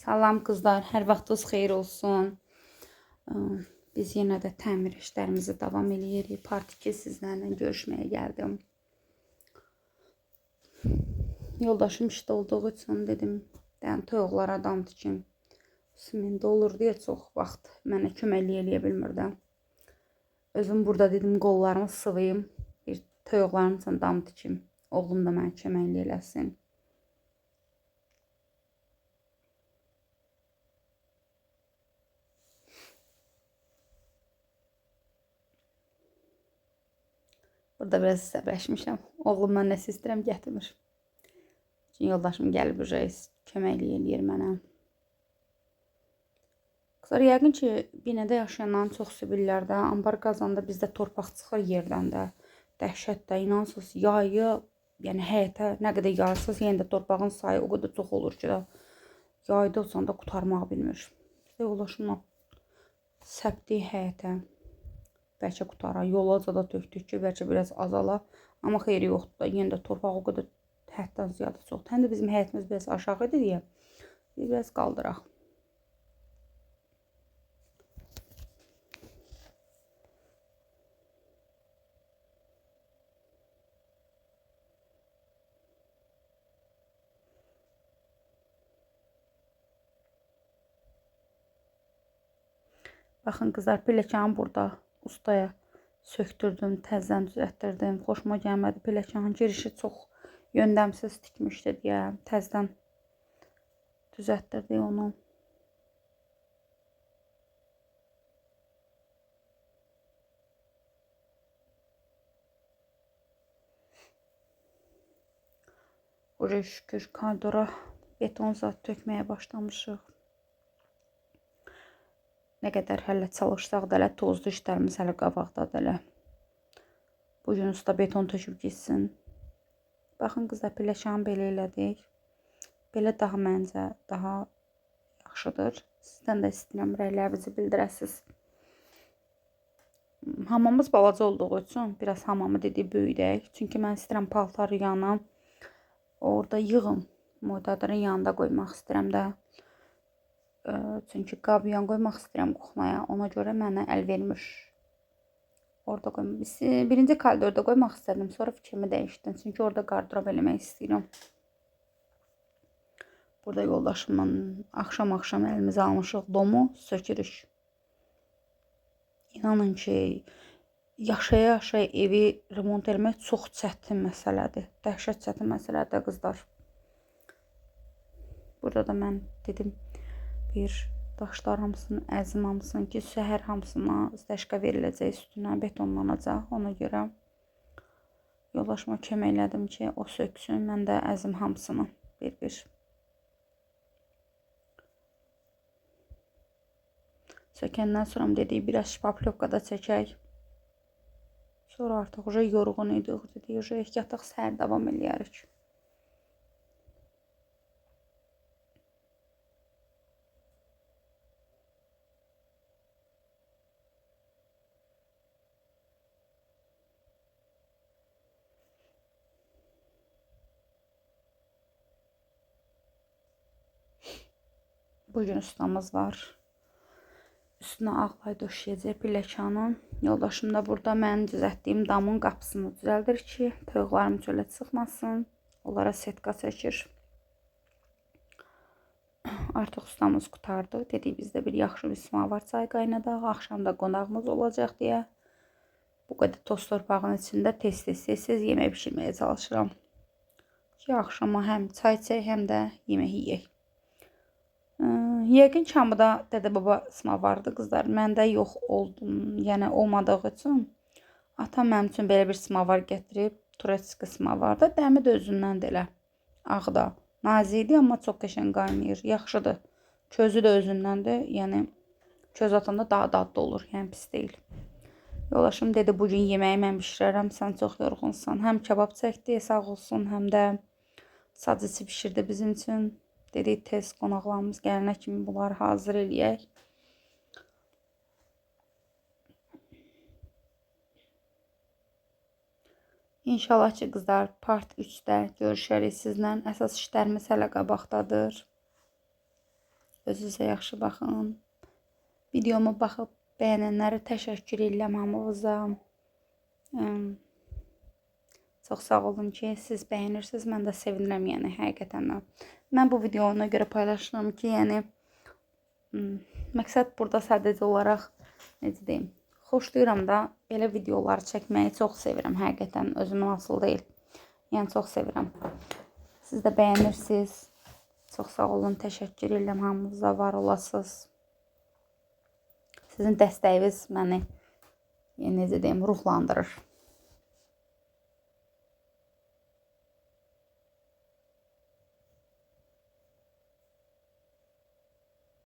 Salam qızlar, hər vaxtınız xeyir olsun. Biz yenə də təmir işlərimizi davam edirik. Part 2 sizlərlə görüşməyə gəldim. Yoldaşım işdə olduğu üçün dedim, toyuqlara dam tikim. Simində olur deyə çox vaxt mənə kömək eləyə bilmirdim. Özüm burada dedim, qollarımı sıvayım, bir toyuqlarım üçün dam tikim. Oğlum da mənə kömək eləsin. Burada biraz səbləşmişəm. Oğlumdan nəsə istəyirəm, gətirmir. Çünki yoldaşım gəlib kömək eləyir mənə. Qızlar, yəqin ki, binədə yaşayanların çoxsu bilirlər də, ambar qazanda bizdə torpaq çıxır yerdən də. Dəhşət də, inansız, yayı, yəni həyətə nə qədər yayırsınız, yenə də torpağın sayı o qədər çox olur ki, yayda olsan da qutarmaq bilmir. Bizdə yoldaşımla səpdik həyətə. Bəlkə qutara, yolaca da tökdük ki, bəlkə biraz azala. Amma xeyri yoxdur da, yenə də torpaq o qədər həddən ziyadə çoxdur. Həm də bizim həyətimiz biraz aşağı idi deyə, biraz qaldıraq. Baxın qızlar, pilləkəni burada ustaya söktürdüm, təzədən düzəltdirdim. Xoşuma gəlmədi. Pilləkənin girişi çox yöndəmsiz tikmişdi deyə təzədən düzəltdirdik onu. Buraya şükür koridora beton zat tökməyə başlamışıq. Nə qədər hələ çalışsaq da, hələ tozlu işlərimiz hələ qabaqdadır hələ. Bugün usta beton töküb gitsin. Baxın qızlar, pilləkəni belə elədik. Belə daha məncə daha yaxşıdır. Sizdən də istəyirəm, rəylərinizi bildirəsiniz. Hamamımız balaca olduğu üçün biraz hamamı dedik böyüdək. Çünki mən istəyirəm paltar yanı orada yığım. Modadırın yanında qoymaq istəyirəm də. Çünki qab yan qoymaq istəyirəm kuxnaya. Ona görə mənə əl vermir. Orada qoymaq. Birinci koridorda qoymaq istədim. Sonra fikrimi dəyişdim. Çünki orada qardırob eləmək istəyirəm. Burada yoldaşımla axşam əlimizi almışıq. Domu sökürük. İnanın ki, yaşaya-yaşaya evi remont eləmək çox çətin məsələdir. Dəhşət çətin məsələdir qızlar. Burada da mən dedim, bir daşlar hamısını əzim hamısını ki, səhər hamısına dəşqa veriləcək, üstünə betonlanacaq. Ona görə yoldaşıma kömək elədim ki, o söksün, mən də əzim hamısını bir-bir. Sökəndən sonra dedik, biraz şpaplyovkada çəkək. Sonra artıq yorğun idik, dedik, yataq səhər davam eləyərik. Bugün ustamız var. Üstünə ağlay döşəyəcək pilləkənin. Yoldaşım da burada mən düzəltdiyim damın qapısını düzəldir ki, toyuqlarım çölə çıxmasın. Onlara setka çəkir. Artıq ustamız qutardı. Dedik, bizdə bir yaxşı bir smavar çay qaynadaq. Axşam da qonağımız olacaq deyə. Bu qədər toz torpağın içində tez-tez yemək pişirməyə çalışıram. Ki, axşama həm çay çək, həm də yemək yeyək. Yəqin ki, hamıda dədə-baba smavardı qızlar. Məndə yox oldum, yəni olmadığı üçün. Atam mənim üçün belə bir smavar gətirib. Turetski smavarda. Dəmi də özündən də elə. Ağda. Nazikdir, amma çox qəşəng qaynayır. Yaxşıdır. Közü də özündəndir. Yəni, köz atanda daha dadlı olur. Yəni, pis deyil. Yoldaşım dedi, bugün yeməyi mən bişirərəm. Sən çox yorğunsan. Həm kebab çəkdi, sağ olsun, həm də sacısı pişirdi bizim üçün. Dedik, tez qonaqlarımız gələnə kimi bunları hazır eləyək. İnşallah ki, qızlar, part 3-də görüşərik sizlə. Əsas işlərimiz hələ qabaqdadır. Özünüzə yaxşı baxın. Videoma baxıb bəyənənlərə təşəkkür edirəm hamınıza. Çox sağ olun ki, siz bəyənirsiniz. Mən də sevinirəm, yəni həqiqətən də. Mən bu videonu ona görə paylaşıram ki, yəni məqsəd burada sadəcə olaraq necə deyim, xoşlayıram da belə videolar çəkməyi çox sevirəm həqiqətən, özümdən asılı deyil. Yəni çox sevirəm. Siz də bəyənirsiniz. Çox sağ olun, təşəkkür edirəm hamınıza, var olasınız. Sizin dəstəyiniz məni, yəni necə deyim, ruhlandırır.